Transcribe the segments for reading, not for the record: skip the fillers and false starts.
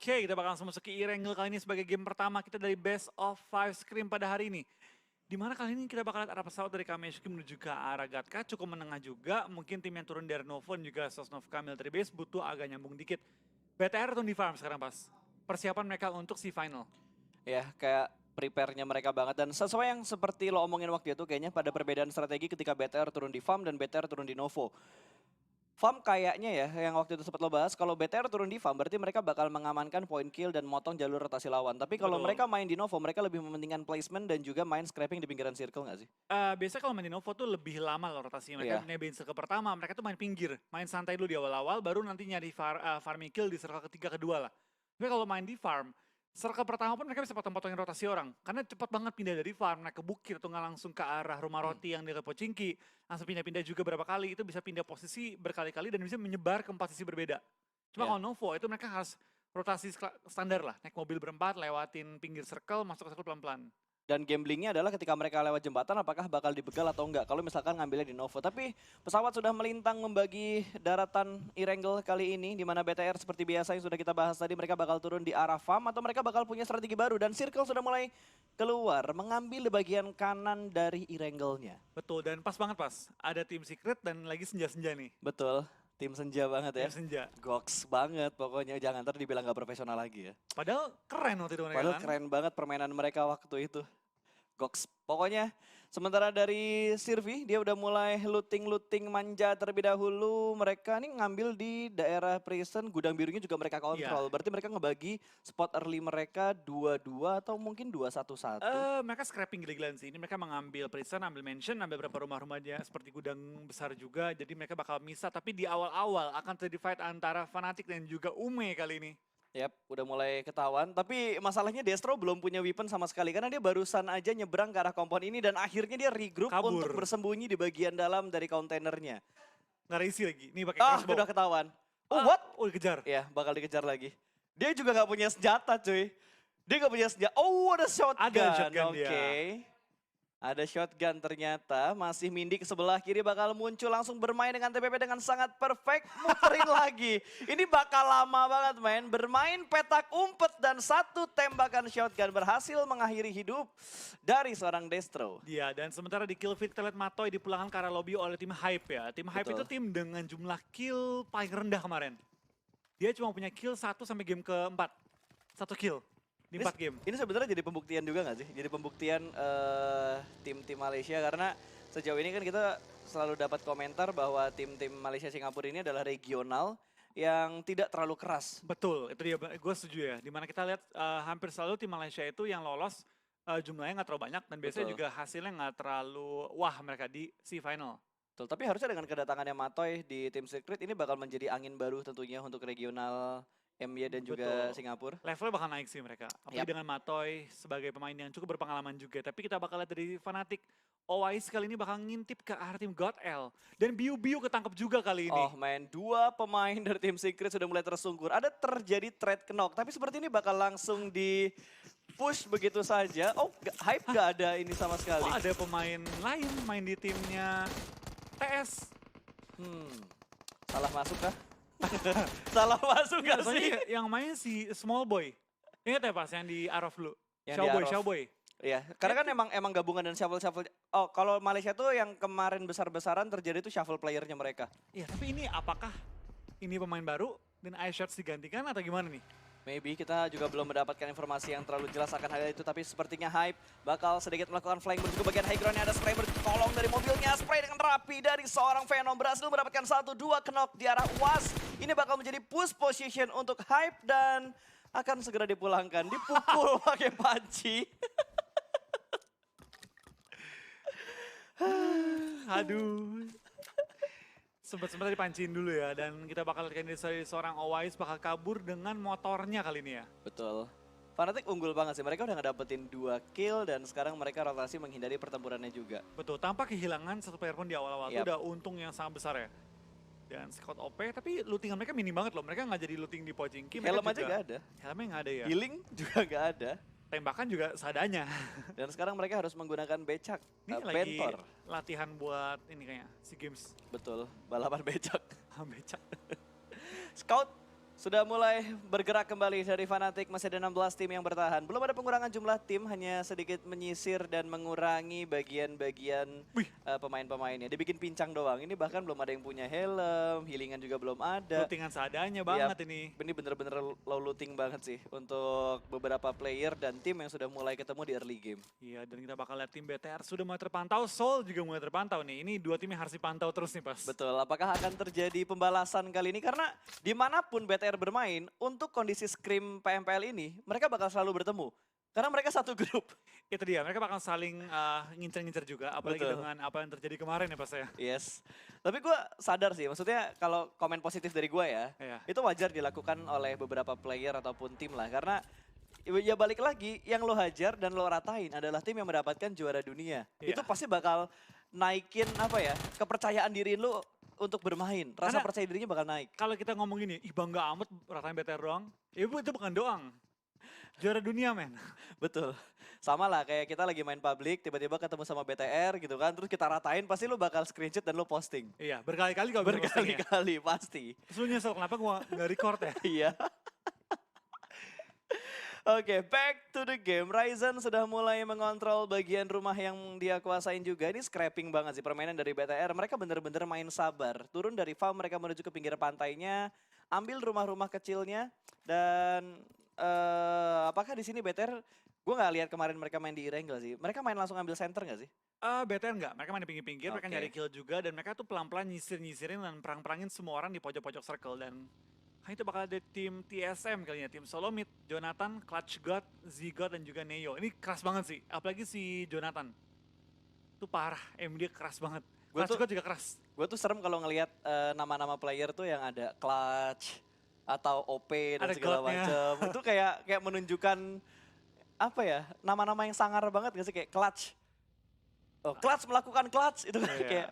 Oke, kita bakal langsung masuk ke e-wrangle kali ini sebagai game pertama kita dari Best of 5 Scrim pada hari ini. Dimana kali ini kita bakal lihat arah pesawat dari Kameshki menuju ke arah Gatka, cukup menengah juga. Mungkin tim yang turun dari Novo dan juga Sosnovka Military Base butuh agak nyambung dikit. BTR turun di farm sekarang pas. Persiapan mereka untuk si final. Ya, kayak prepare-nya mereka banget. Dan sesuai yang seperti lo omongin waktu itu, kayaknya pada perbedaan strategi ketika BTR turun di farm dan BTR turun di Novo. Farm kayaknya ya, yang waktu itu sempat lo bahas, kalau BTR turun di farm berarti mereka bakal mengamankan point kill dan motong jalur rotasi lawan. Tapi kalau Betul. mereka main di Novo, mereka lebih mementingkan placement dan juga main scrapping di pinggiran circle nggak sih? Biasanya kalau main di Novo tuh lebih lama loh rotasinya. Mereka Iya. nebein circle pertama, mereka tuh main pinggir. Main santai dulu di awal-awal, baru nanti nyari farming kill di circle ketiga kedua lah. Tapi kalau main di farm, circle pertama pun mereka bisa potong-potongin rotasi orang. Karena cepat banget pindah dari farm, naik ke bukit atau nggak langsung ke arah rumah roti yang dekat Pochinki. Langsung pindah-pindah juga berapa kali, itu bisa pindah posisi berkali-kali dan bisa menyebar ke 4 sisi berbeda. Cuma Iya. kalau Novo itu mereka harus rotasi standar lah. Naik mobil berempat, lewatin pinggir circle, masuk ke circle pelan-pelan. Dan gamblingnya adalah ketika mereka lewat jembatan apakah bakal dibegal atau enggak. Kalau misalkan ngambilnya di Novo. Tapi pesawat sudah melintang membagi daratan e-wrangle kali ini. Di mana BTR seperti biasa yang sudah kita bahas tadi. Mereka bakal turun di arah farm atau mereka bakal punya strategi baru. Dan Circle sudah mulai keluar mengambil di bagian kanan dari e-wrangle-nya. Betul, dan pas banget pas. Ada tim secret dan lagi senja-senja nih. Betul. Tim senja banget ya. Tim senja. Goks banget pokoknya. Jangan ntar dibilang gak profesional lagi ya. Padahal keren waktu itu mereka Padahal kan. keren banget permainan mereka waktu itu. Goks. Pokoknya sementara dari Sirvi dia udah mulai looting manja terlebih dahulu. Mereka nih ngambil di daerah prison, gudang birunya juga mereka kontrol. Berarti mereka ngebagi spot early mereka 2-2 atau mungkin 2-1-1. Mereka scrapping gila-gilaan sih. Ini mereka mengambil prison, ambil mansion, ambil beberapa rumah-rumahnya seperti gudang besar juga. Jadi mereka bakal misah. Tapi di awal-awal akan terjadi fight antara Fnatic dan juga Ume kali ini. Yap, udah mulai ketahuan. Tapi masalahnya Destro belum punya weapon sama sekali. Karena dia barusan aja nyebrang ke arah kompon ini. Dan akhirnya dia regroup Kabur. untuk bersembunyi di bagian dalam dari kontainernya. Nggak ada isi lagi. Nih pakai Ah, crossbow. udah ketahuan. Oh, what? Oh, dikejar. Ya, bakal dikejar lagi. Dia juga nggak punya senjata, cuy. Dia nggak punya senjata. Oh, ada shotgun. Ada shotgun dia. Oke. Ada shotgun ternyata. Masih Mindy ke sebelah kiri bakal muncul langsung bermain dengan TPP dengan sangat perfect. Muterin lagi. Ini bakal lama banget, men. Bermain petak umpet dan satu tembakan shotgun berhasil mengakhiri hidup dari seorang Destro. Iya, dan sementara di kill feed kita lihat Matoy dipulangkan ke arah lobby oleh tim Hype ya. Tim Hype Betul. itu tim dengan jumlah kill paling rendah kemarin. Dia cuma punya kill 1 sampai game keempat. 1 kill di 4 game. Ini sebenarnya jadi pembuktian juga nggak sih? Jadi pembuktian tim-tim Malaysia karena sejauh ini kan kita selalu dapat komentar bahwa tim-tim Malaysia Singapura ini adalah regional yang tidak terlalu keras. Betul, itu dia. Gue setuju ya. Dimana kita lihat hampir selalu tim Malaysia itu yang lolos jumlahnya nggak terlalu banyak dan biasanya Betul. juga hasilnya nggak terlalu wah mereka di final. Betul, tapi harusnya dengan kedatangannya Matoy di tim Secret ini bakal menjadi angin baru tentunya untuk regional MY dan juga Betul. Singapura. Levelnya bakal naik sih mereka. Apalagi Yap. dengan Matoy sebagai pemain yang cukup berpengalaman juga. Tapi kita bakal lihat dari Fnatic. OIS kali ini bakal ngintip ke arah tim God L. Dan Biu-Biu ketangkep juga kali ini. Oh main, dua pemain dari tim Secret sudah mulai tersungkur. Ada terjadi trade knock, tapi seperti ini bakal langsung di push begitu saja. Oh, Hype gak ada ini sama sekali. Oh, ada pemain lain main di timnya TS. Salah masuk kah? Salah masuk gak sih? Soalnya yang main si Small Boy. Ingat ya pas yang di Arrow dulu? Yang di Arrow. Xiaoboy. Iya, karena kan emang gabungan dan shuffle. Oh, kalau Malaysia tuh yang kemarin besar-besaran terjadi itu shuffle playernya mereka. Iya, tapi ini apakah ini pemain baru dan iShots digantikan atau gimana nih? Maybe kita juga belum mendapatkan informasi yang terlalu jelas akan hal itu, tapi sepertinya Hype bakal sedikit melakukan flank menuju ke bagian high ground-nya. Ada spray bertolong dari mobilnya, spray dengan rapi dari seorang Venom berhasil mendapatkan 1-2 knock di arah UAS. Ini bakal menjadi push position untuk Hype dan akan segera dipulangkan, dipukul pakai panci. Aduh. Sempat-sempat dipancing dulu ya, dan kita bakal lihat dari seorang OIS bakal kabur dengan motornya kali ini ya. Betul. Fnatic unggul banget sih, mereka udah ngedapetin 2 kill dan sekarang mereka rotasi menghindari pertempurannya juga. Betul, tanpa kehilangan satu player pun di awal-awal itu Yap. udah untung yang sangat besar ya. Dan squad OP, tapi lootingan mereka minim banget loh. Mereka nggak jadi looting di Pochinki. Helm aja gak ada, Helmnya nggak ada ya. healing juga gak ada. Tembakan juga seadanya. Dan sekarang mereka harus menggunakan becak, Ini lagi bentor. latihan buat ini kayaknya, SEA Games. Betul, balapan becak. Becak. Scout Sudah mulai bergerak kembali dari Fnatic, masih ada 16 tim yang bertahan. Belum ada pengurangan jumlah tim, hanya sedikit menyisir dan mengurangi bagian-bagian Wih, pemain-pemainnya. Dibikin pincang doang, ini bahkan belum ada yang punya helm, healingan juga belum ada. lootingan seadanya Yap, banget ini. ini bener-bener low looting banget sih untuk beberapa player dan tim yang sudah mulai ketemu di early game. Iya, dan kita bakal lihat tim BTR sudah mulai terpantau, Soul juga mulai terpantau nih. Ini dua tim yang harus dipantau terus nih pas. Betul, apakah akan terjadi pembalasan kali ini? Karena dimanapun BTR bermain, untuk kondisi scrim PMPL ini, mereka bakal selalu bertemu. Karena mereka satu grup. Itu dia, mereka bakal saling ngincer-ngincer juga, apalagi Betul. dengan apa yang terjadi kemarin ya pas ya. Yes. Tapi gue sadar sih, maksudnya kalau komen positif dari gue ya, Iya. itu wajar dilakukan oleh beberapa player ataupun tim lah. Karena ya balik lagi, yang lo hajar dan lo ratain adalah tim yang mendapatkan juara dunia. Iya. Itu pasti bakal naikin apa ya, kepercayaan diri lo untuk bermain. Rasa Karena- percaya dirinya bakal naik. Kalau kita ngomong gini, ih bangga amat ratain BTR doang. Ya itu bukan doang. Juara dunia men. Betul. Sama lah kayak kita lagi main public, tiba-tiba ketemu sama BTR gitu kan, terus kita ratain, pasti lo bakal screenshot dan lo posting. Iya, berkali-kali kalau bisa posting ya. Berkali-kali, pasti. Terus lu nyesel kenapa gua nggak record ya? Iya. Oke, back to the game. Ryzen sudah mulai mengontrol bagian rumah yang dia kuasain juga. Ini scrapping banget sih permainan dari BTR. Mereka bener-bener main sabar. Turun dari farm, mereka menuju ke pinggir pantainya. Ambil rumah-rumah kecilnya. Dan apakah di sini BTR, gue nggak lihat kemarin mereka main di Irengel sih. Mereka main langsung ambil center nggak sih? BTR enggak, mereka main di pinggir-pinggir, mereka Oke. nyari kill juga. Dan mereka tuh pelan-pelan nyisir-nyisirin dan perang-perangin semua orang di pojok-pojok circle. Dan itu bakal ada tim TSM kali ya, tim Solomid, Jonathan, Clutch God, Z-God, dan juga Neo. Ini keras banget sih, apalagi si Jonathan. Itu parah, dia keras banget. Gua Clutch tuh- God juga keras. Gue tuh serem kalau ngelihat nama-nama player tuh yang ada clutch atau OP dan Ada segala God-nya. macam. Itu kayak menunjukkan apa ya? Nama-nama yang sangar banget gak sih kayak clutch. Oh, clutch melakukan clutch itu kan Iya. kayak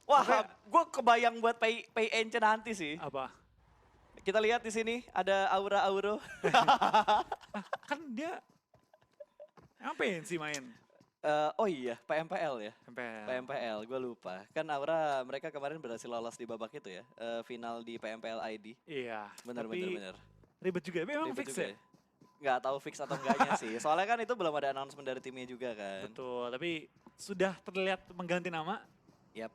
wah, Tapi- gue kebayang buat pay Ence nanti sih. Apa? Kita lihat di sini ada aura-auro. Kan dia ngapain sih main? Oh iya, PMPL ya. MPL. PMPL, gue lupa. Kan Aura mereka kemarin berhasil lolos di babak itu ya, final di PMPL ID. Iya, Bener, tapi bener, bener. ribet juga. Tapi emang Ribet fix juga ya? Nggak tahu fix atau enggaknya sih. Soalnya kan itu belum ada announcement dari timnya juga kan. Betul, tapi sudah terlihat mengganti nama. Yap.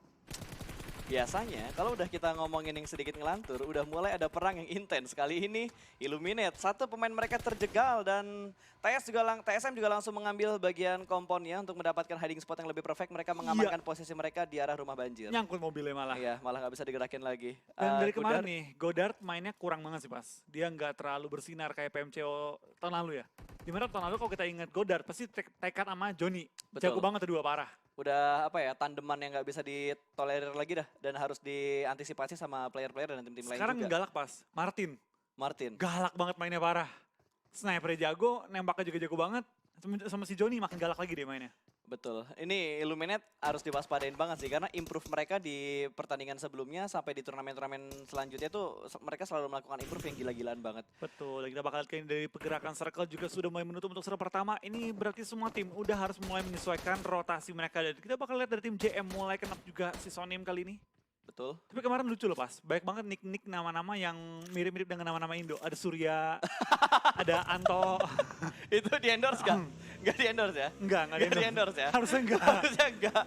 Biasanya kalau udah kita ngomongin yang sedikit ngelantur, udah mulai ada perang yang intens. Kali ini Illuminate, satu pemain mereka terjegal dan TSM juga langsung mengambil bagian komponnya untuk mendapatkan hiding spot yang lebih perfect. Mereka mengamankan posisi mereka di arah rumah banjir. Nyangkut mobilnya malah. Iya, malah nggak bisa digerakin lagi. Dan dari kemarin Godard- nih, Godard mainnya kurang banget sih pas. Dia nggak terlalu bersinar kayak PMCO tahun lalu ya. Dimana tahun lalu kalau kita ingat Godard, pasti tekad sama Johnny. Betul. Jago banget kedua parah. udah apa ya, tandeman yang nggak bisa ditolerir lagi dah dan harus diantisipasi sama player-player dan tim-tim lain Sekarang juga. galak pas. Martin, Martin. galak banget mainnya parah. Snipernya jago, nembaknya juga jago banget. Sama si Johnny makin galak lagi deh mainnya. Betul. Ini Illuminate harus diwaspadain banget sih karena improve mereka di pertandingan sebelumnya sampai di turnamen-turnamen selanjutnya tuh mereka selalu melakukan improve yang gila-gilaan banget. Betul, kita bakal lihat kayak dari pergerakan circle juga sudah mulai menutup untuk set pertama. Ini berarti semua tim udah harus mulai menyesuaikan rotasi mereka. Dan kita bakal lihat dari tim JM mulai kenap juga si Sonim kali ini. Betul. Tapi kemarin lucu loh pas, banyak banget nick-nick nama-nama yang mirip-mirip dengan nama-nama Indo. Ada Surya, ada Anto. Itu di endorse gak? Gak di endorse ya? Enggak Nggak di di-endorse. endorse ya? Harusnya enggak. Harusnya enggak.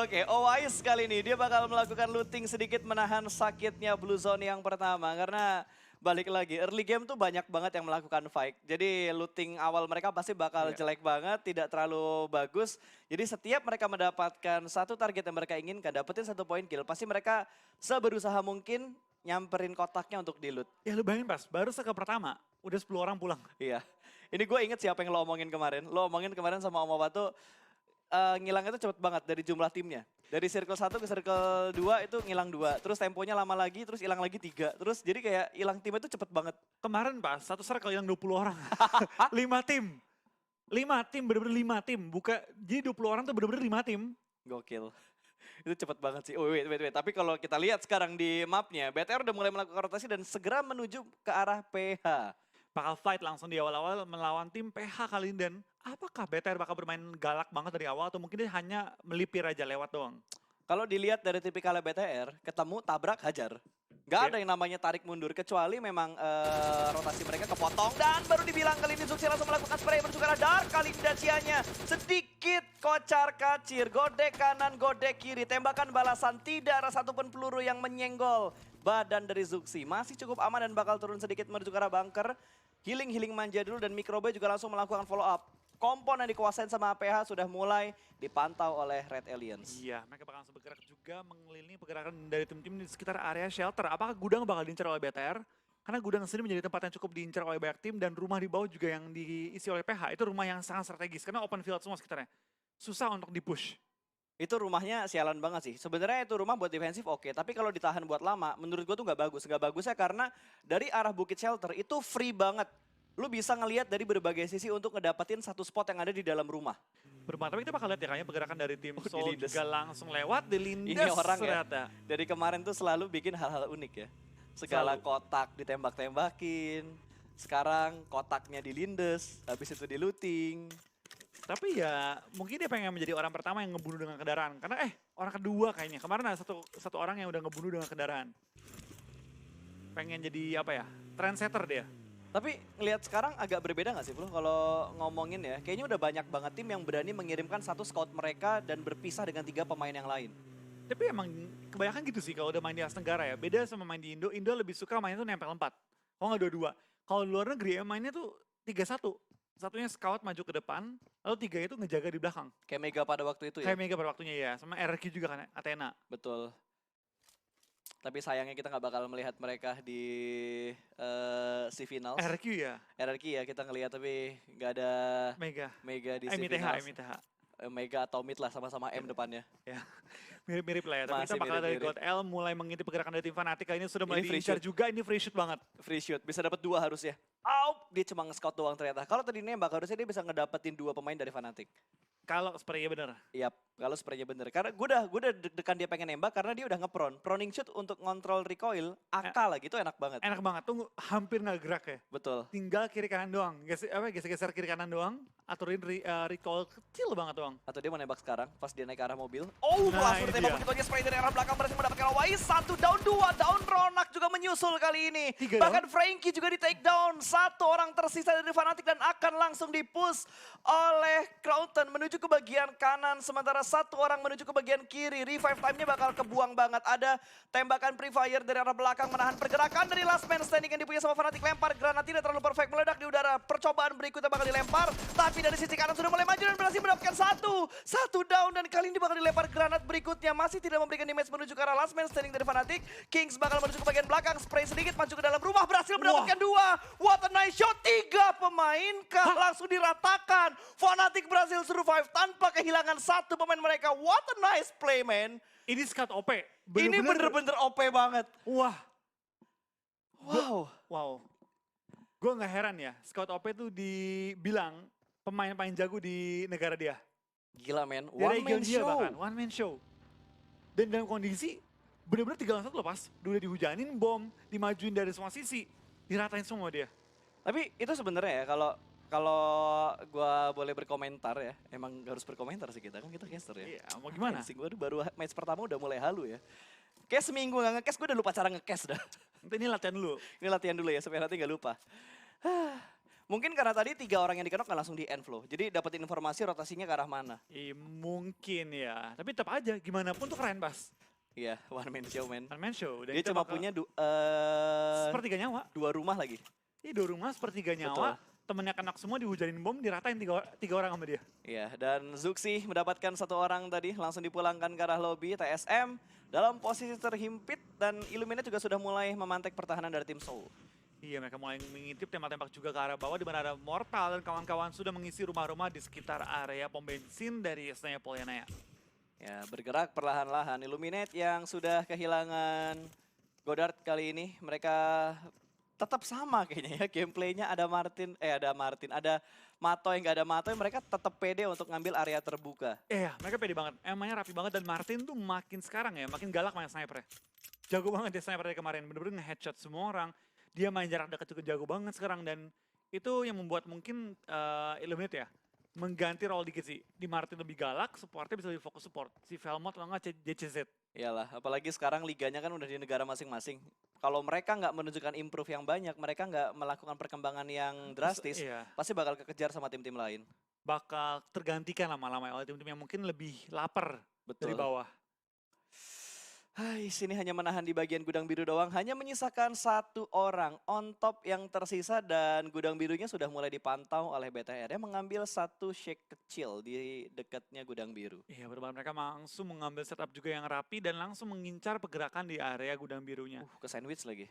Oke, Owais kali ini dia bakal melakukan looting sedikit menahan sakitnya Blue Zone yang pertama karena balik lagi early game tuh banyak banget yang melakukan fight. Jadi looting awal mereka pasti bakal Iya. jelek banget, tidak terlalu bagus. Jadi setiap mereka mendapatkan satu target yang mereka inginkan, dapetin satu poin kill, pasti mereka seberusaha mungkin nyamperin kotaknya untuk di loot. Ya lu bayangin pas, baru seke pertama, udah 10 orang pulang. Iya. Ini gue inget siapa yang lo omongin kemarin. Lo omongin kemarin sama Om Opa tuh ngilangnya tuh cepet banget dari jumlah timnya. Dari circle 1 ke circle 2 itu ngilang 2. Terus temponya lama lagi, terus hilang lagi 3. Terus jadi kayak hilang timnya tuh cepet banget. Kemarin pas, satu circle yang 20 orang. 5 tim. 5 tim, bener-bener 5 tim. Jadi 20 orang tuh bener-bener 5 tim. Gokil. Itu cepet banget sih. Oh wait. Tapi kalau kita lihat sekarang di mapnya, BTR udah mulai melakukan rotasi dan segera menuju ke arah PH. Bakal fight langsung di awal-awal melawan tim PH kali ini. Dan apakah BTR bakal bermain galak banget dari awal atau mungkin dia hanya melipir aja lewat doang? Kalau dilihat dari tipikalnya BTR, ketemu tabrak hajar. Gak ada yang namanya tarik mundur, kecuali memang rotasi mereka kepotong. Dan baru dibilang kali ini Zuxi langsung melakukan spray berjuara Dark. Kali ini Dacia-nya sedikit kocar kacir. Godek kanan, godek kiri. Tembakan balasan, tidak ada satupun peluru yang menyenggol badan dari Zuxi. Masih cukup aman dan bakal turun sedikit menuju ke arah bunker. Healing manja dulu dan Microboy juga langsung melakukan follow up. Kompon yang dikuasain sama APH sudah mulai dipantau oleh Red Aliens. Iya, mereka bakal langsung bergerak juga mengelilingi pergerakan dari tim-tim di sekitar area shelter. Apakah gudang bakal diincar oleh BTR? Karena gudang sendiri menjadi tempat yang cukup diincar oleh banyak tim dan rumah di bawah juga yang diisi oleh PH. Itu rumah yang sangat strategis karena open field semua sekitarnya. Susah untuk dipush. Itu rumahnya sialan banget sih. Sebenarnya itu rumah buat defensif oke, tapi kalau ditahan buat lama, menurut gue tuh nggak bagus. Nggak bagusnya karena dari arah Bukit Shelter itu free banget. Lu bisa ngelihat dari berbagai sisi untuk ngedapetin satu spot yang ada di dalam rumah. Bermain, tapi kita bakal lihat ya kayaknya pergerakan dari tim Oh, Soul dilindes. juga langsung lewat, dilindes Ini orang ya, ternyata. dari kemarin tuh selalu bikin hal-hal unik ya. Segala Selalu. kotak ditembak-tembakin, sekarang kotaknya dilindes, habis itu diluting. Tapi ya mungkin dia pengen menjadi orang pertama yang ngebunuh dengan kendaraan. Karena orang kedua kayaknya. Kemarin ada satu orang yang udah ngebunuh dengan kendaraan. Pengen jadi apa ya, trendsetter dia. Tapi ngelihat sekarang agak berbeda nggak sih Bro kalau ngomongin ya. Kayaknya udah banyak banget tim yang berani mengirimkan satu scout mereka dan berpisah dengan 3 pemain yang lain. Tapi emang kebanyakan gitu sih kalau udah main di Asia Tenggara ya. Beda sama main di Indo. Indo lebih suka main tuh nempel 4. Kalau nggak dua-dua. Kalau di luar negeri ya mainnya tuh 3-1. Satunya scout maju ke depan, lalu 3 itu ngejaga di belakang. Kayak Mega pada waktu itu ya. Kayak Mega pada waktunya ya. Sama RRQ juga kan, Athena. Betul. Tapi sayangnya kita nggak bakal melihat mereka di si finals. RRQ ya, RRQ ya kita ngelihat tapi nggak ada Mega. Mega di si MITH, finals. MITH. Mega atau Mid lah sama-sama M depannya. Ya, mirip-mirip lah ya. Tapi Masih kita bakal dari mirip-mirip. God L mulai mengintip pergerakan dari tim Fnatic. Kali ini sudah mulai Ini free diincar shoot. juga. Ini free shoot banget. Free shoot, bisa dapat 2 harusnya. Aup, dia cuma nge-scout doang ternyata. Kalau tadi nembak harusnya dia bisa ngedapetin 2 pemain dari Fnatic. Kalau sepertinya bener. Yap, kalau spraynya bener. Karena gue udah deg-degan dia pengen nembak karena dia udah nge-prone. Proning shoot untuk ngontrol recoil, AK lagi itu enak banget. Enak banget. Tunggu, hampir nggak gerak ya. Betul. Tinggal kiri kanan doang. Geser-geser kiri kanan doang. Aturin recoil kecil banget doang. Atau dia mau nembak sekarang pas dia naik ke arah mobil. Oh, Nah, langsung ini ditembak dia. begitu aja spray dari arah belakang berhasil mendapatkan Wais. 1 down, 2 down. Ronak juga menyusul kali ini. 3 Bahkan Frankie juga di take down. 1 orang tersisa dari Fnatic dan akan langsung dipush oleh Crownton menuju ke bagian kanan. Sementara 1 orang menuju ke bagian kiri. Revive time-nya bakal kebuang banget. Ada tembakan pre-fire dari arah belakang menahan pergerakan dari last man standing yang dipunya sama Fnatic. Lempar granat tidak terlalu perfect, meledak di udara. Percobaan berikutnya bakal dilempar. Tapi dari sisi kanan sudah mulai maju dan berhasil mendapatkan 1 down. Dan kali ini bakal dilempar granat berikutnya. Masih tidak memberikan damage menuju ke arah last man standing dari Fnatic. Kings bakal menuju ke bagian belakang. Spray sedikit maju ke dalam rumah. Berhasil mendapatkan 2. What a nice shot. 3 pemain kah langsung diratakan. Fnatic berhasil survive tanpa kehilangan 1 pemain mereka. What a nice play, man. Ini scout OP. Ini bener-bener OP banget. Wah, Wow. wow. Gue nggak heran ya. Scout OP tuh dibilang pemain paling jago di negara dia. Gila, men. Di One region man dia show. bahkan. One man show. Dan dalam kondisi bener-bener 3 lawan 1 loh pas. Udah dihujanin bom, dimajuin dari semua sisi. Diratain semua dia. Tapi itu sebenarnya ya kalau gua boleh berkomentar ya, emang harus berkomentar sih kita kan kita caster ya. Iya, mau gimana? Sih gua baru match pertama udah mulai halu ya. Kayak seminggu gak nge-cash gue udah lupa cara nge-cash dah. Nanti ini latihan dulu. Ini latihan dulu ya supaya nanti gak lupa. Mungkin karena tadi 3 orang yang dikenok gak langsung di end flow. Jadi dapetin informasi rotasinya ke arah mana. Mungkin ya. Tapi tetap aja, gimana pun tuh keren Bas. Iya, one man show, man. One man show. Dan Dia kita cuma bakal- punya sepertiga nyawa. 2 rumah lagi. Ini 2 rumah, sepertiga nyawa. Temennya kenok semua, dihujanin bom, diratain 3 orang sama dia. Iya, dan Zuxi mendapatkan 1 orang tadi langsung dipulangkan ke arah lobby. TSM dalam posisi terhimpit dan Illuminate juga sudah mulai memantek pertahanan dari tim Soul. Iya, mereka mulai mengintip tembak-tembak juga ke arah bawah di mana ada Mortal dan kawan-kawan sudah mengisi rumah-rumah di sekitar area pom bensin dari Snaya Poliana. Ya, bergerak perlahan-lahan. Illuminate yang sudah kehilangan Godard kali ini, mereka tetap sama kayaknya ya gameplaynya. Ada Matoy, nggak ada Matoy, mereka tetap pede untuk ngambil area terbuka. Iya, mereka pede banget. Emangnya rapi banget dan Martin tuh makin sekarang ya, makin galak main sniper ya. Jago banget dia sniper dari kemarin, bener-bener nge-headshot semua orang. Dia main jarak dekat juga jago banget sekarang dan itu yang membuat mungkin Illuminate ya mengganti role dikit sih. Di Martin lebih galak, supportnya bisa lebih fokus support. Si Velmot atau nggak JCZ. Iyalah, apalagi sekarang liganya kan udah di negara masing-masing. Kalau mereka nggak menunjukkan improve yang banyak, mereka nggak melakukan perkembangan yang drastis, Iya, pasti bakal kekejar sama tim-tim lain. bakal tergantikan lama-lama oleh tim-tim yang mungkin lebih lapar dari Betul. bawah. Hai, sini hanya menahan di bagian gudang biru doang, hanya menyisakan satu orang on top yang tersisa dan gudang birunya sudah mulai dipantau oleh BTR. Dia mengambil satu shake kecil di dekatnya gudang biru. Iya, benar mereka langsung mengambil setup juga yang rapi dan langsung mengincar pergerakan di area gudang birunya. Ke sandwich lagi.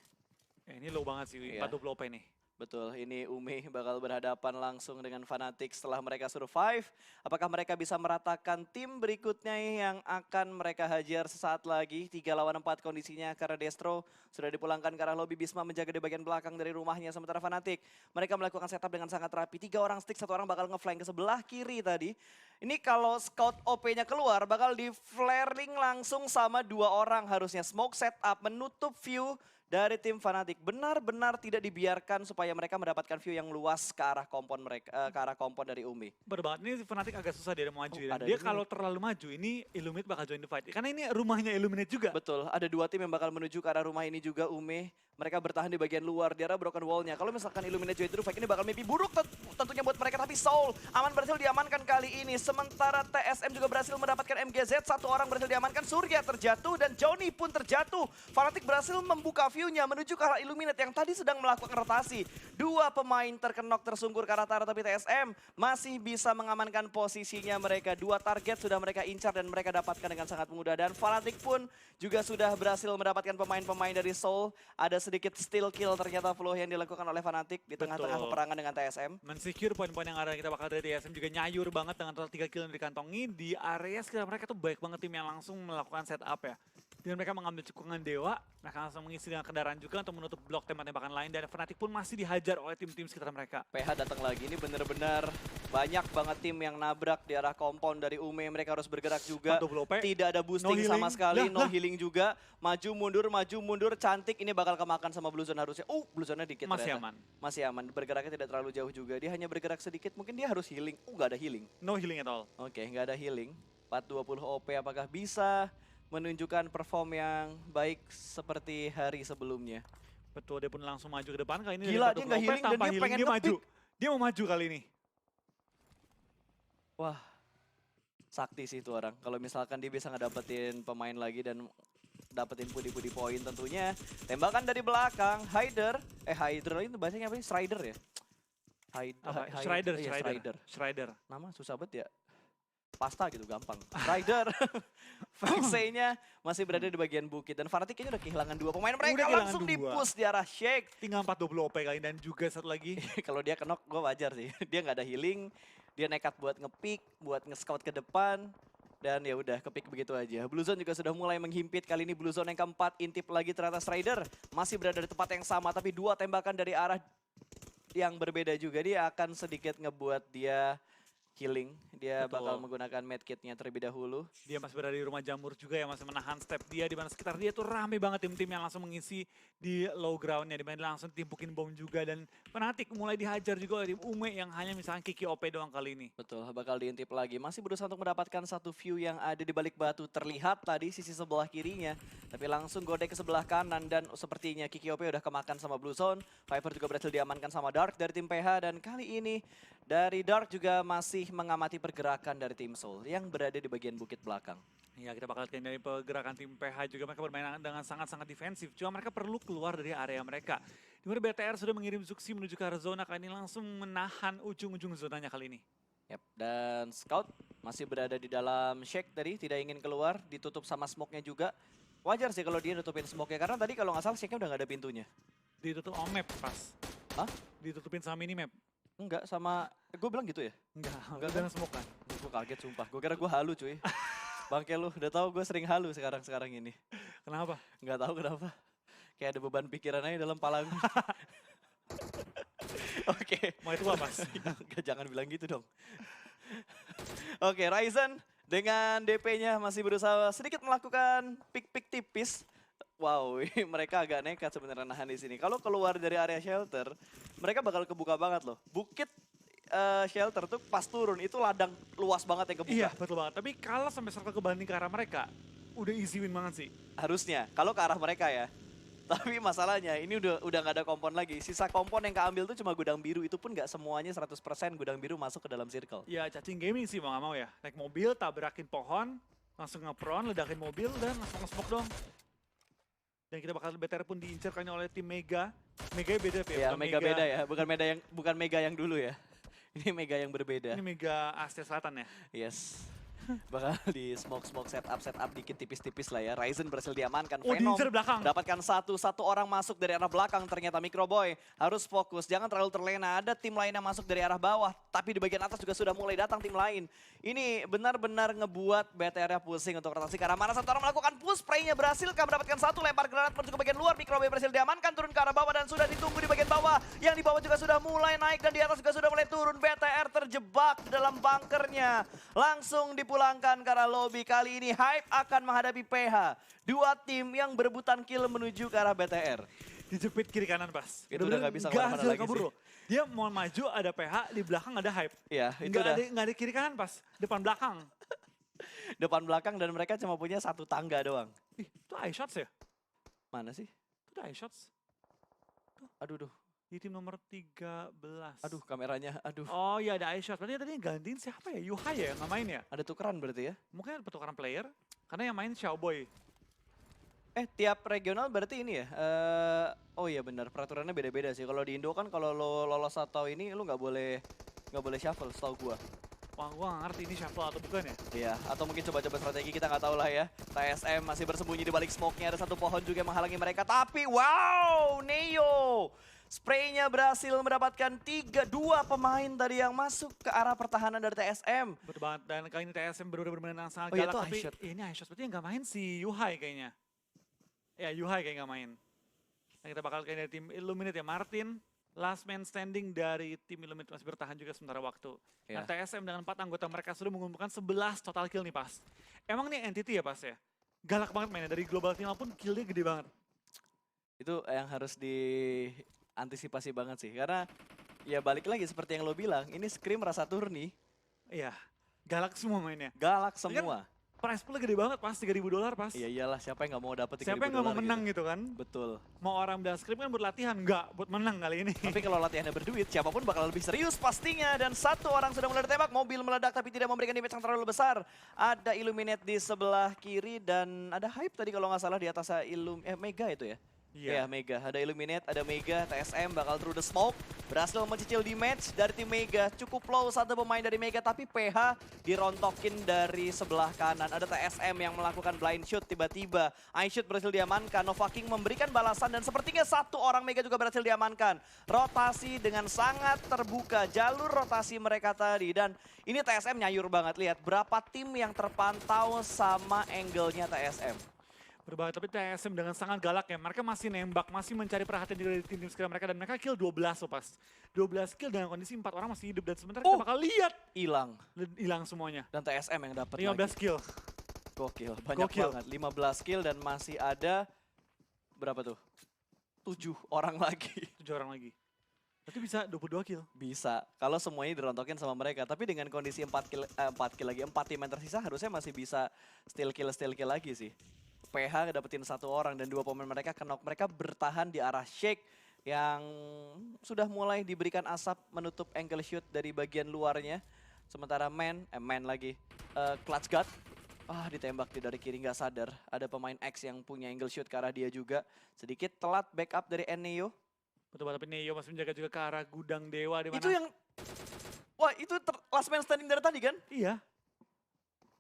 Ini low banget sih, Iya. 420 OP nih. Betul, ini Umi bakal berhadapan langsung dengan Fnatic setelah mereka survive. Apakah mereka bisa meratakan tim berikutnya yang akan mereka hajar sesaat lagi? 3 lawan 4 kondisinya karena Destro sudah dipulangkan ke arah lobby. Bisma menjaga di bagian belakang dari rumahnya. Sementara Fnatic, mereka melakukan setup dengan sangat rapi. 3 orang stick, 1 orang bakal ngeflank ke sebelah kiri tadi. Ini kalau scout OP-nya keluar, bakal di flaring langsung sama 2 orang harusnya. Smoke setup, menutup view dari tim Fnatic. Benar-benar tidak dibiarkan supaya mereka mendapatkan view yang luas ke arah kompon mereka, ke arah kompon dari Umi. Bener banget, ini Fnatic agak susah dia mau maju. Oh, Dan ada dia Illuminate. kalau terlalu maju, ini Illuminate bakal join the fight. Karena ini rumahnya Illuminate juga. Betul, ada 2 tim yang bakal menuju ke arah rumah ini juga Ume. Mereka bertahan di bagian luar, di arah broken wall-nya. Kalau misalkan Illuminate join through fight ini bakal mimpi buruk tentunya buat mereka. Tapi Soul aman berhasil diamankan kali ini. Sementara TSM juga berhasil mendapatkan MGZ. 1 orang berhasil diamankan, Surya terjatuh dan Johnny pun terjatuh. Fnatic berhasil membuka view-nya menuju ke arah Illuminate yang tadi sedang melakukan rotasi. 2 pemain terkenok tersungkur ke arah Tara, tapi TSM masih bisa mengamankan posisinya mereka. 2 target sudah mereka incar dan mereka dapatkan dengan sangat mudah. Dan Fnatic pun juga sudah berhasil mendapatkan pemain-pemain dari Soul. Ada sedikit steal kill ternyata flow yang dilakukan oleh Fnatic di tengah-tengah Betul. peperangan dengan TSM. Men-secure poin-poin yang ada kita bakal dari TSM juga nyayur banget dengan total 3 kill yang dikantongi. Di area sekitar mereka tuh baik banget tim yang langsung melakukan setup ya. Dan mereka mengambil cekungan Dewa, mereka langsung mengisi dengan kendaraan juga untuk menutup blok tembak-tembakan lain. Dan Fnatic pun masih dihajar oleh tim-tim sekitar mereka. PH datang lagi, ini bener-bener banyak banget tim yang nabrak di arah kompon dari Ume. Mereka harus bergerak juga. 40 OP. Tidak ada boosting No sama healing. sekali, Lah, no healing juga. Maju mundur, cantik. Ini bakal kemakan sama Blue Zone harusnya. Blue Zone-nya dikit Masih ternyata. aman. Masih aman, bergeraknya tidak terlalu jauh juga. Dia hanya bergerak sedikit, mungkin dia harus healing. Nggak ada healing. No healing at all. Oke, nggak ada healing. 420 OP apakah bisa menunjukkan perform yang baik seperti hari sebelumnya? Betul, dia pun langsung maju ke depan. Kali ini Gila, dari dia 40 nggak OP, healing dan tanpa dia healing pengen dia maju. nge-pick. Dia mau maju kali ini. Wah, sakti sih itu orang. Kalau misalkan dia bisa ngedapetin pemain lagi dan dapetin pudi-pudi poin tentunya. Tembakan dari belakang, Hyder itu bahasanya apa sih? Strider ya? Strider, Iya, Strider. Strider. Nama susah banget ya. Pasta gitu gampang. Strider. Faxey-nya masih berada di bagian bukit dan Fnatic kayaknya udah kehilangan 2 pemain mereka kehilangan langsung 2. di-push di arah Shake. Tinggal 420 OP kali ini dan juga satu lagi. Kalau dia kenok gue wajar sih. Dia nggak ada healing, dia nekat buat nge-pick, buat nge-scout ke depan. Dan ya udah kepick begitu aja. Blue Zone juga sudah mulai menghimpit. Kali ini Blue Zone yang keempat, intip lagi ternyata Strider. Masih berada di tempat yang sama tapi 2 tembakan dari arah yang berbeda juga. Dia akan sedikit ngebuat dia healing. Dia Betul. bakal menggunakan medkitnya terlebih dahulu. Dia masih berada di rumah jamur juga yang masih menahan step dia. Di mana sekitar dia tuh rame banget tim-tim yang langsung mengisi di low groundnya. Di mana langsung timpukin bom juga. Dan Fnatic mulai dihajar juga oleh tim Ume yang hanya misalkan Kiki OP doang kali ini. Betul, bakal diintip lagi. Masih berusaha untuk mendapatkan satu view yang ada di balik batu. Terlihat tadi sisi sebelah kirinya. Tapi langsung godek ke sebelah kanan dan sepertinya Kiki OP udah kemakan sama Blue Zone. Viper juga berhasil diamankan sama Dark dari tim PH. Dan kali ini dari Dark juga masih mengamati pergerakan dari tim Soul yang berada di bagian bukit belakang. Ya kita bakal lihat dari pergerakan tim PH juga mereka bermain dengan sangat-sangat defensif. Cuma mereka perlu keluar dari area mereka. Di mana BTR sudah mengirim Zuxi menuju ke arah zona. Kali ini langsung menahan ujung-ujung zonanya kali ini. Yep. Dan Scout masih berada di dalam Shake tadi, tidak ingin keluar, ditutup sama smoke-nya juga. Wajar sih kalau dia nutupin smoke-nya, karena tadi kalau nggak salah Shake-nya udah nggak ada pintunya. Ditutup on map pas. Hah? Ditutupin sama minimap. Enggak, sama... Gue bilang gitu ya? Enggak Enggak udah smoke kan. Gue kaget sumpah, gue kira gue halu cuy. Bangke lu, udah tahu gue sering halu sekarang ini. Kenapa? Nggak tahu kenapa. Kayak ada beban pikiran aja dalam pala gue. Oke. Mau itu apa? Nggak, jangan bilang gitu dong. Oke, Ryzen dengan DP-nya masih berusaha sedikit melakukan pick-pick tipis. Wow, mereka agak nekat sebenarnya nahan di sini. Kalau keluar dari area shelter, mereka bakal kebuka banget loh. Bukit shelter tuh pas turun itu ladang luas banget yang kebuka. Iya, betul banget. Tapi kalau sampai circle kebanding ke arah mereka, udah easy win banget sih. Harusnya, kalau ke arah mereka ya. Tapi masalahnya ini udah nggak ada kompon lagi. Sisa kompon yang keambil tuh cuma gudang biru, itu pun nggak semuanya 100% gudang biru masuk ke dalam circle. Ya cacing gaming sih mau nggak mau ya. Naik mobil, tabrakin pohon, langsung ngepron, ledakin mobil, dan langsung nge-smoke dong. Dan kita bakal BTR pun diincar kayaknya oleh tim Mega. Mega beda ya, Ya, bukan Mega beda ya, bukan Mega yang dulu ya. Ini Mega yang berbeda. Ini Mega Asia Selatan ya. Yes. Bakal di smoke setup dikit tipis-tipis lah ya. Ryzen berhasil diamankan. Oh, Venom diincar belakang. dapatkan satu orang masuk dari arah belakang. Ternyata Microboy harus fokus, jangan terlalu terlena. Ada tim lain yang masuk dari arah bawah, tapi di bagian atas juga sudah mulai datang tim lain. Ini benar-benar ngebuat BTR-nya pusing untuk rotasi ke arah mana. Satu orang melakukan push, spray-nya berhasil, mendapatkan satu, lempar granat menuju ke bagian luar. Microboy berhasil diamankan, turun ke arah bawah dan sudah ditunggu di bagian bawah. Yang di bawah juga sudah mulai naik dan di atas juga sudah mulai turun. BTR terjebak di dalam bunkernya. Langsung dipulangkan ke arah lobby. Kali ini Hype akan menghadapi PH. Dua tim yang berebutan kill menuju ke arah BTR. Dijepit kiri kanan pas. Itu udah nggak bisa Nggak kemana-mana hasil lagi kabur sih. loh. Dia mau maju ada PH, di belakang ada Hype. Iya, itu Nggak udah ada kiri kanan pas, depan belakang. depan belakang dan mereka cuma punya satu tangga doang. Ih, itu eye shots ya? Mana sih? Itu eye shots. Aduh, Di tim nomor 13. aduh kameranya, aduh. Oh iya ada eye shots. Berarti tadi yang gantiin siapa ya? Yuhai ya nggak main ya? Ada tukeran berarti ya? Mungkin ada pertukaran player. Karena yang main Xiaoboy. Tiap regional berarti ini ya? Oh iya benar, peraturannya beda-beda sih. Kalau di Indo kan kalau lo lolos atau ini lu nggak boleh shuffle setahu gua. Wah gua nggak ngerti ini shuffle atau bukan ya? Iya, atau mungkin coba-coba strategi kita nggak tahu lah ya. TSM masih bersembunyi di balik smoke-nya, ada satu pohon juga yang menghalangi mereka. Tapi wow, Neo! Spray-nya berhasil mendapatkan dua pemain tadi yang masuk ke arah pertahanan dari TSM. Betul banget. Dan kali ini TSM benar-benar bermain sangat Oh iya, galak. itu Tapi eye shot. ini eye shots. Berarti yang nggak main si Yuhai kayaknya. Ya Yuhai kayak nggak main. Dan kita bakal kayak dari tim Illuminate ya. Martin, last man standing dari tim Illuminate masih bertahan juga sementara waktu. Iya. Nah TSM dengan 4 anggota mereka sudah mengumpulkan 11 total kill nih pas. Emang nih entity ya pas ya? Galak banget mainnya. Dari global final pun killnya gede banget. Itu yang harus diantisipasi banget sih. Karena ya balik lagi seperti yang lo bilang, ini Scream rasa turni, Iya. Galak semua mainnya. galak Kan semua. Price pool gede banget pas $3.000 pas. Iya iyalah, siapa yang nggak mau dapet Siapa yang nggak mau menang gitu kan? Betul. Mau orang bilang script kan buat latihan, nggak buat menang kali ini. Tapi kalau latihannya berduit, siapapun bakal lebih serius pastinya. Dan satu orang sudah mulai ditembak, mobil meledak tapi tidak memberikan damage yang terlalu besar. Ada Illuminate di sebelah kiri dan ada Hype tadi kalau nggak salah di atas Mega itu ya? Iya, Mega. Ada Illuminate, ada Mega, TSM bakal through the smoke. Berhasil mencicil damage dari tim Mega. Cukup low satu pemain dari Mega, tapi PH dirontokin dari sebelah kanan. Ada TSM yang melakukan blind shoot tiba-tiba. iShoot berhasil diamankan, Nova King memberikan balasan dan sepertinya satu orang Mega juga berhasil diamankan. Rotasi dengan sangat terbuka, jalur rotasi mereka tadi. Dan ini TSM nyayur banget, lihat berapa tim yang terpantau sama angle-nya TSM. Berbahaya, tapi TSM dengan sangat galak ya. Mereka masih nembak, masih mencari perhatian dari tim-tim skill mereka. Dan mereka kill 12 loh pas. 12 kill dengan kondisi 4 orang masih hidup. Dan sebentar kita bakal lihat. Hilang semuanya. Dan TSM yang dapat 15 kill. Gokil, banyak banget. 15 kill dan masih ada, berapa tuh? 7 orang lagi. 7 orang lagi. Berarti bisa 22 kill. Bisa, kalau semuanya dirontokin sama mereka. Tapi dengan kondisi 4 kill lagi, 4 tim yang tersisa harusnya masih bisa steal kill lagi sih. PH dapetin satu orang dan dua pemain mereka knock. Mereka bertahan di arah Shake yang sudah mulai diberikan asap menutup angle shoot dari bagian luarnya. Sementara Man lagi, Clutch Guard. Ditembak dari kiri nggak sadar. Ada pemain X yang punya angle shoot ke arah dia juga. Sedikit telat backup dari Neo. Betul, tapi Neo masih menjaga juga ke arah gudang dewa di mana. Itu yang, wah itu last man standing dari tadi kan? Iya.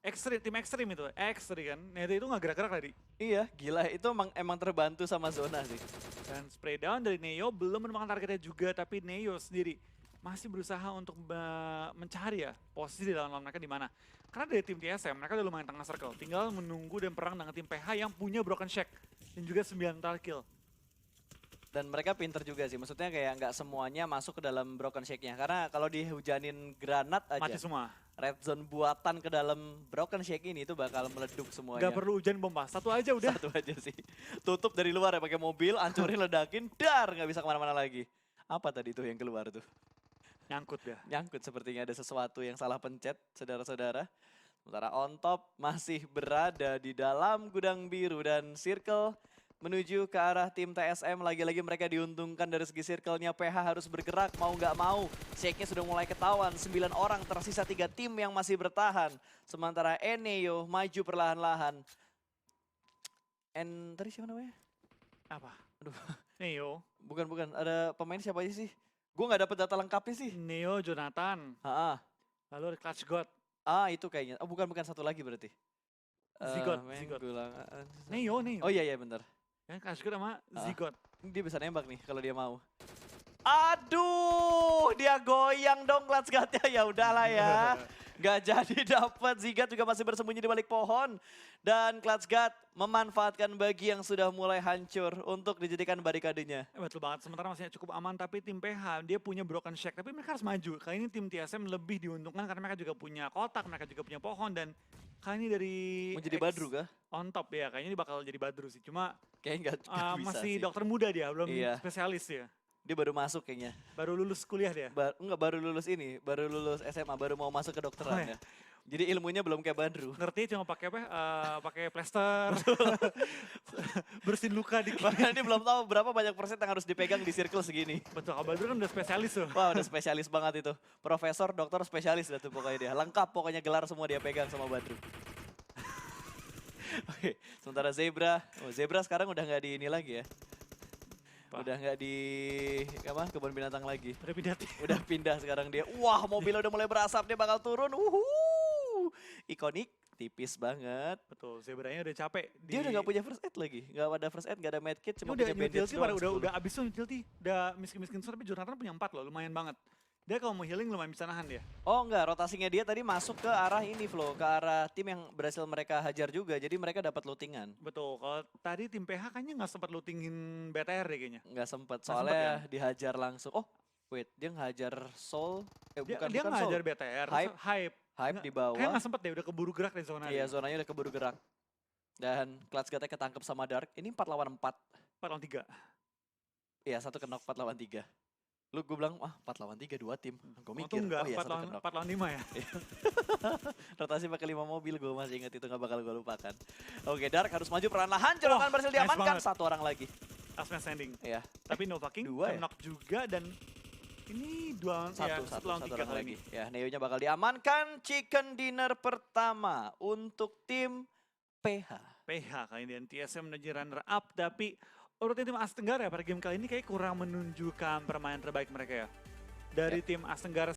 Tim ekstrim itu, X tadi kan. Neo itu nggak gerak-gerak tadi. Iya, gila itu emang terbantu sama zona sih. Dan spray down dari Neo belum menemukan targetnya juga, tapi Neo sendiri masih berusaha untuk mencari ya posisi di lawan mereka di mana. Karena dari tim TSM mereka udah lumayan tengah circle, tinggal menunggu dan perang dengan tim PH yang punya Broken Shack dan juga 9 total kill. Dan mereka pinter juga sih, maksudnya kayak nggak semuanya masuk ke dalam Broken Shake-nya. Karena kalau dihujanin granat aja, Mati semua. red zone buatan ke dalam Broken Shake ini itu bakal meleduk semuanya. Gak perlu hujan bom, satu aja udah. Satu aja sih. Tutup dari luar ya pakai mobil, hancurin, ledakin, dar nggak bisa kemana-mana lagi. Apa tadi tuh yang keluar tuh? Nyangkut ya. Nyangkut sepertinya ada sesuatu yang salah pencet, saudara-saudara. Sementara on top masih berada di dalam gudang biru dan circle menuju ke arah tim TSM. Lagi-lagi mereka diuntungkan dari segi circle-nya. PH harus bergerak mau nggak mau. Shake-nya sudah mulai ketahuan. 9 orang tersisa 3 tim yang masih bertahan. Sementara Eneo maju perlahan-lahan. Tadi siapa namanya? Apa? Aduh, Neo. bukan. Ada pemain siapa aja sih? Gue nggak dapet data lengkapnya sih. Neo, Jonathan. Lalu ada Clutch God. Itu kayaknya. Oh bukan satu lagi berarti. Zigot. Neo. Oh iya bentar. Kan Clutch God sama Zigot. Dia bisa nembak nih kalau dia mau. Aduh, dia goyang dong Clutch God-nya. Ya udahlah ya. Gak jadi dapat. Zigat juga masih bersembunyi di balik pohon. Dan Clutch God memanfaatkan bagi yang sudah mulai hancur untuk dijadikan barikadenya. Betul banget, sementara masih cukup aman, tapi tim PH dia punya broken shack, tapi mereka harus maju. Kali ini tim TSM lebih diuntungkan karena mereka juga punya kotak, mereka juga punya pohon, dan kali ini dari Menjadi X Badru kah? on top ya, kayaknya ini bakal jadi Badru sih. Cuma Kayaknya gak bisa masih sih. dokter muda dia, belum Iya. spesialis ya. Dia baru masuk kayaknya. Baru lulus kuliah dia. Enggak, baru lulus ini. Baru lulus SMA, baru mau masuk ke dokteran Oh, ya? ya. Jadi ilmunya belum kayak Badru. Ngerti cuma pakai apa? Pakai plester. Bersihin luka dikit. Bahkan dia belum tahu berapa banyak persen yang harus dipegang di circle segini. Betul, kalau Badru kan udah spesialis tuh. Wah udah spesialis banget itu. Profesor, dokter, spesialis dah tuh pokoknya dia. Lengkap pokoknya gelar semua dia pegang sama Badru. Oke, sementara Zebra. Zebra sekarang udah nggak di ini lagi ya. Apa? Udah nggak di kebun binatang lagi. Udah pindah tim. Udah pindah sekarang dia. Wah mobilnya udah mulai berasap, dia bakal turun. Ikonik, tipis banget. Betul, Zebranya udah capek. Dia udah nggak punya first aid lagi. Nggak ada first aid, nggak ada medkit, cuma udah punya bandage utility doang. udah abis tuh utility. Udah miskin-miskin tapi Jonathan punya 4 loh, lumayan banget. Dia kalau mau healing lumayan bisa nahan dia. Oh enggak, rotasinya dia tadi masuk ke arah ini Flo, ke arah tim yang berhasil mereka hajar juga. Jadi mereka dapat lootingan. Betul, kalau tadi tim PH kayaknya nggak sempat lootingin BTR deh kayaknya. Nggak sempet, Nggak soalnya sempet, dihajar langsung. Oh wait, dia ngehajar Soul. Dia bukan nggak Soul. hajar BTR, Hype. hype. Hype Nggak- di bawah. Kayak nggak sempet deh, udah keburu gerak di zona Iya, dia. zonanya udah keburu gerak. Dan Clutch God-nya ketangkep sama Dark. Ini 4 lawan 4. 4 lawan 3. Iya, satu kenok 4 lawan 3. Lu gue bilang, 4 lawan 3, 2 tim. Gue mikir, Untung nggak, oh iya 4 satu lawan, kenok. 4 lawan 5 ya. Rotasi pakai 5 mobil, gue masih inget itu gak bakal gue lupakan. Oke, Dark harus maju perlahan-lahan. Jonathan berhasil nice diamankan. banget. Satu orang lagi. Last man standing. Iya, Tapi Nova King dua ya? knock juga dan ini dua satu lawan 3 orang kali lagi. ini. Ya, Neo-nya bakal diamankan. Chicken dinner pertama untuk tim PH. PH kali ini dan TSM menuju runner up, tapi urutan tim AS Tenggara pada game kali ini kayak kurang menunjukkan permainan terbaik mereka ya. Dari tim AS Tenggara